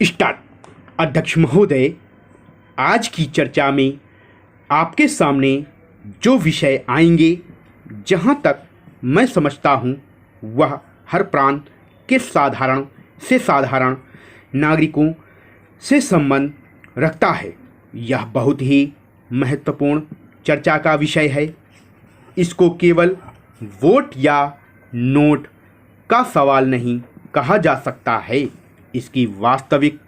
Start. अध्यक्ष महोदय, आज की चर्चा में आपके सामने जो विषय आएंगे, जहाँ तक मैं समझता हूँ वह हर प्रांत के साधारण से साधारण नागरिकों से संबंध रखता है। यह बहुत ही महत्वपूर्ण चर्चा का विषय है। इसको केवल वोट या नोट का सवाल नहीं कहा जा सकता है। इसकी वास्तविक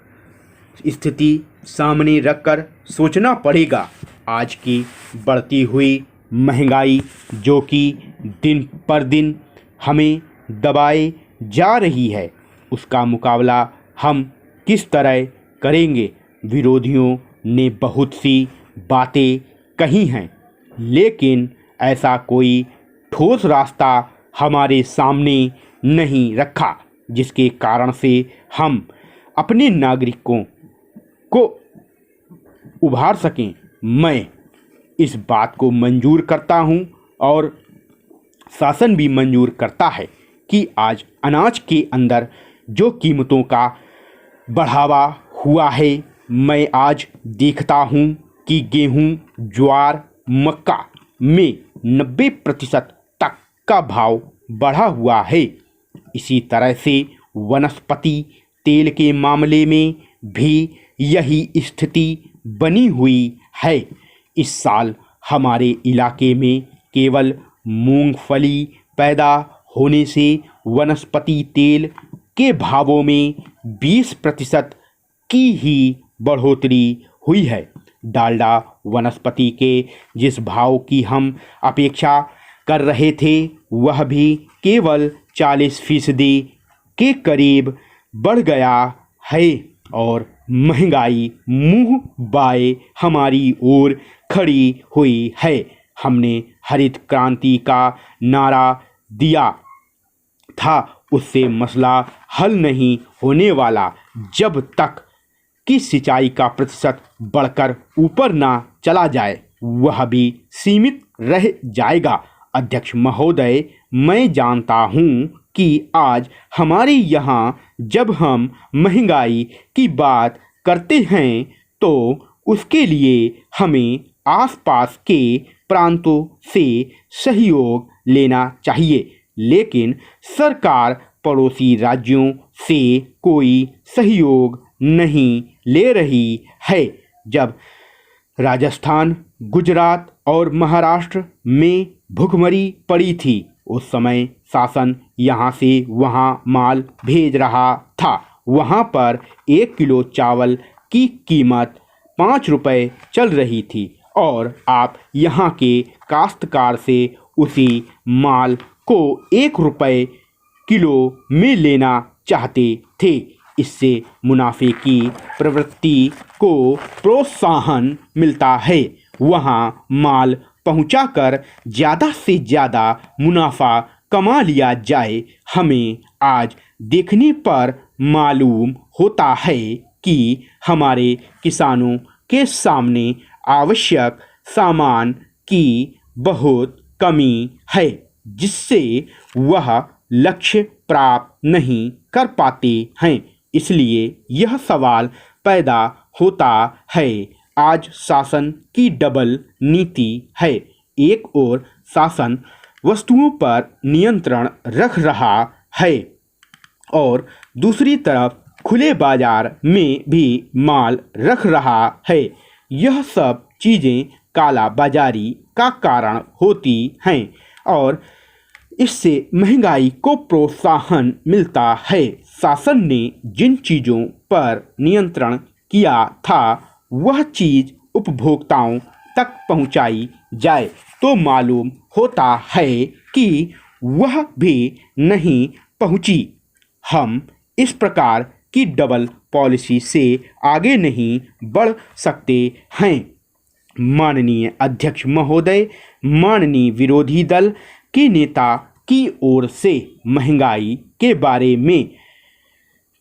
स्थिति सामने रखकर सोचना पड़ेगा। आज की बढ़ती हुई महंगाई, जो कि दिन पर दिन हमें दबाए जा रही है, उसका मुकाबला हम किस तरह करेंगे। विरोधियों ने बहुत सी बातें कही हैं, लेकिन ऐसा कोई ठोस रास्ता हमारे सामने नहीं रखा जिसके कारण से हम अपने नागरिकों को उभार सकें। मैं इस बात को मंजूर करता हूं और शासन भी मंजूर करता है कि आज अनाज के अंदर जो कीमतों का बढ़ावा हुआ है, मैं आज देखता हूं कि गेहूं, ज्वार, मक्का में 90% तक का भाव बढ़ा हुआ है। इसी तरह से वनस्पति तेल के मामले में भी यही स्थिति बनी हुई है। इस साल हमारे इलाके में केवल मूंगफली पैदा होने से वनस्पति तेल के भावों में 20% की ही बढ़ोतरी हुई है। डालडा वनस्पति के जिस भाव की हम अपेक्षा कर रहे थे, वह भी केवल 40% के करीब बढ़ गया है और महंगाई मुंह बाए हमारी ओर खड़ी हुई है। हमने हरित क्रांति का नारा दिया था, उससे मसला हल नहीं होने वाला जब तक कि सिंचाई का प्रतिशत बढ़कर ऊपर ना चला जाए। वह भी सीमित रह जाएगा। अध्यक्ष महोदय, मैं जानता हूँ कि आज हमारे यहाँ जब हम महंगाई की बात करते हैं तो उसके लिए हमें आसपास के प्रांतों से सहयोग लेना चाहिए, लेकिन सरकार पड़ोसी राज्यों से कोई सहयोग नहीं ले रही है। जब राजस्थान, गुजरात और महाराष्ट्र में भुखमरी पड़ी थी, उस समय शासन यहाँ से वहाँ माल भेज रहा था। वहाँ पर 1 किलो चावल की कीमत 5 रुपये चल रही थी और आप यहाँ के काश्तकार से उसी माल को 1 रुपये किलो में लेना चाहते थे। इससे मुनाफे की प्रवृत्ति को प्रोत्साहन मिलता है। वहाँ माल पहुँचाकर ज़्यादा से ज़्यादा मुनाफा कमा लिया जाए। हमें आज देखने पर मालूम होता है कि हमारे किसानों के सामने आवश्यक सामान की बहुत कमी है, जिससे वह लक्ष्य प्राप्त नहीं कर पाते हैं। इसलिए यह सवाल पैदा होता है। आज शासन की डबल नीति है। एक ओर शासन वस्तुओं पर नियंत्रण रख रहा है और दूसरी तरफ खुले बाजार में भी माल रख रहा है। यह सब चीज़ें काला बाजारी का कारण होती हैं और इससे महंगाई को प्रोत्साहन मिलता है। शासन ने जिन चीज़ों पर नियंत्रण किया था, वह चीज़ उपभोक्ताओं तक पहुंचाई जाए तो मालूम होता है कि वह भी नहीं पहुंची। हम इस प्रकार की डबल पॉलिसी से आगे नहीं बढ़ सकते हैं। माननीय अध्यक्ष महोदय, माननीय विरोधी दल के नेता की ओर से महंगाई के बारे में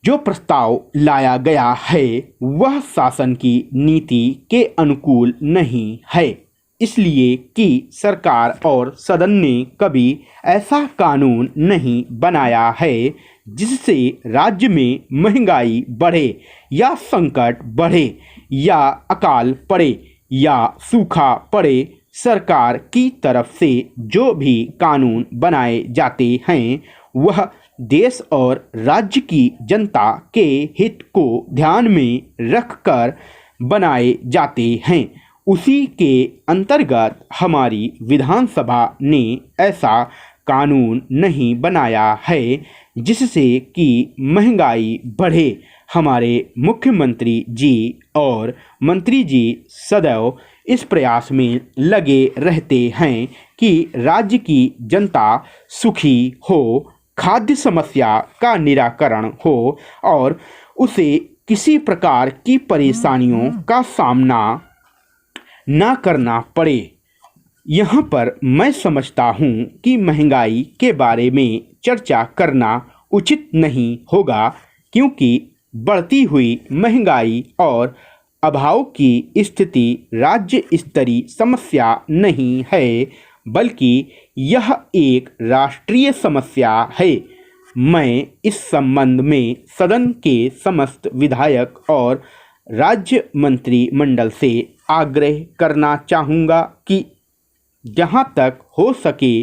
जो प्रस्ताव लाया गया है, वह शासन की नीति के अनुकूल नहीं है। इसलिए कि सरकार और सदन ने कभी ऐसा कानून नहीं बनाया है जिससे राज्य में महंगाई बढ़े या संकट बढ़े या अकाल पड़े या सूखा पड़े। सरकार की तरफ से जो भी कानून बनाए जाते हैं वह देश और राज्य की जनता के हित को ध्यान में रखकर बनाए जाते हैं। उसी के अंतर्गत हमारी विधानसभा ने ऐसा कानून नहीं बनाया है जिससे कि महंगाई बढ़े। हमारे मुख्यमंत्री जी और मंत्री जी सदैव इस प्रयास में लगे रहते हैं कि राज्य की जनता सुखी हो, खाद्य समस्या का निराकरण हो और उसे किसी प्रकार की परेशानियों का सामना ना करना पड़े। यहाँ पर मैं समझता हूँ कि महंगाई के बारे में चर्चा करना उचित नहीं होगा, क्योंकि बढ़ती हुई महंगाई और अभाव की स्थिति राज्य स्तरीय समस्या नहीं है, बल्कि यह एक राष्ट्रीय समस्या है। मैं इस संबंध में सदन के समस्त विधायक और राज्य मंत्रिमंडल से आग्रह करना चाहूँगा कि जहाँ तक हो सके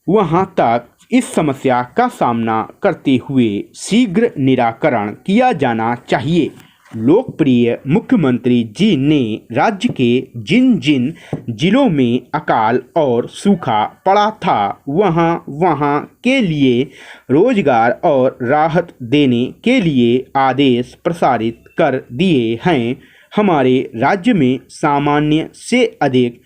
वहाँ तक इस समस्या का सामना करते हुए शीघ्र निराकरण किया जाना चाहिए। लोकप्रिय मुख्यमंत्री जी ने राज्य के जिन जिन जिलों में अकाल और सूखा पड़ा था वहाँ के लिए रोजगार और राहत देने के लिए आदेश प्रसारित कर दिए हैं। हमारे राज्य में सामान्य से अधिक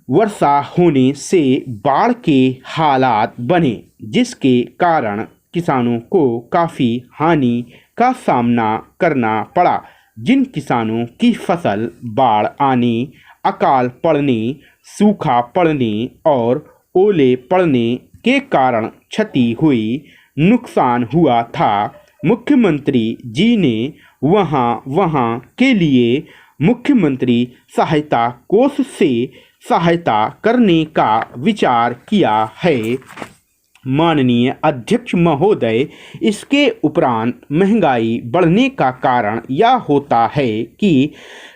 वर्षा होने से बाढ़ के हालात बने, जिसके कारण किसानों को काफ़ी हानि का सामना करना पड़ा। जिन किसानों की फसल बाढ़ आने, अकाल पड़ने, सूखा पड़ने और ओले पड़ने के कारण क्षति हुई, नुकसान हुआ था, मुख्यमंत्री जी ने वहाँ के लिए मुख्यमंत्री सहायता कोष से सहायता करने का विचार किया है। माननीय अध्यक्ष महोदय, इसके उपरांत महंगाई बढ़ने का कारण यह होता है कि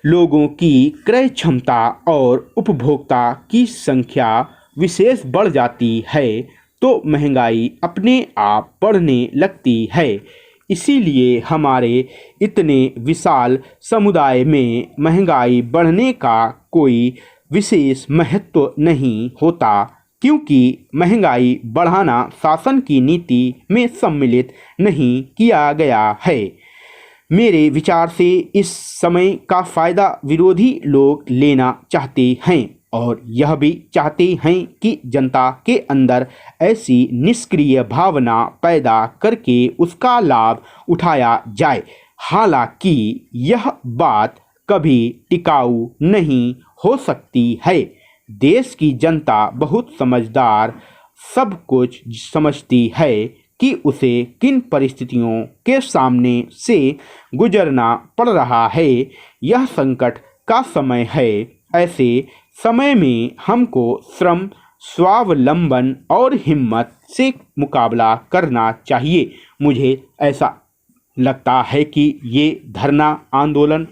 लोगों की क्रय क्षमता और उपभोक्ता की संख्या विशेष बढ़ जाती है तो महंगाई अपने आप बढ़ने लगती है। इसीलिए हमारे इतने विशाल समुदाय में महंगाई बढ़ने का कोई विशेष महत्व नहीं होता, क्योंकि महंगाई बढ़ाना शासन की नीति में सम्मिलित नहीं किया गया है। मेरे विचार से इस समय का फ़ायदा विरोधी लोग लेना चाहते हैं और यह भी चाहते हैं कि जनता के अंदर ऐसी निष्क्रिय भावना पैदा करके उसका लाभ उठाया जाए। हालांकि यह बात कभी टिकाऊ नहीं हो सकती है। देश की जनता बहुत समझदार, सब कुछ समझती है कि उसे किन परिस्थितियों के सामने से गुजरना पड़ रहा है। यह संकट का समय है। ऐसे समय में हमको श्रम, स्वावलंबन और हिम्मत से मुकाबला करना चाहिए। मुझे ऐसा लगता है कि ये धरना आंदोलन,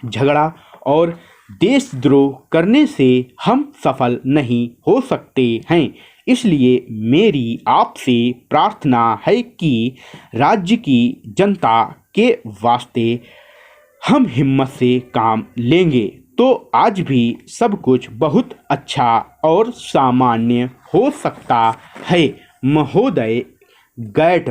झगड़ा और देशद्रोह करने से हम सफल नहीं हो सकते हैं। इसलिए मेरी आपसे प्रार्थना है कि राज्य की जनता के वास्ते हम हिम्मत से काम लेंगे तो आज भी सब कुछ बहुत अच्छा और सामान्य हो सकता है। महोदय, गैट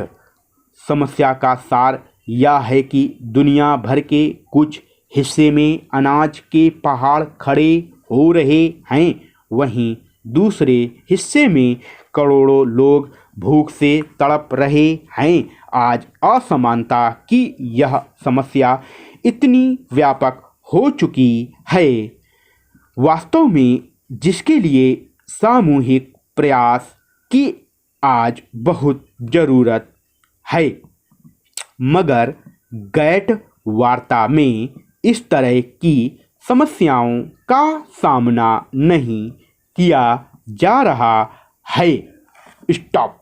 समस्या का सार यह है कि दुनिया भर के कुछ हिस्से में अनाज के पहाड़ खड़े हो रहे हैं, वहीं दूसरे हिस्से में करोड़ों लोग भूख से तड़प रहे हैं। आज असमानता की यह समस्या इतनी व्यापक हो चुकी है, वास्तव में जिसके लिए सामूहिक प्रयास की आज बहुत ज़रूरत है। मगर गैट वार्ता में इस तरह की समस्याओं का सामना नहीं किया जा रहा है। स्टॉप।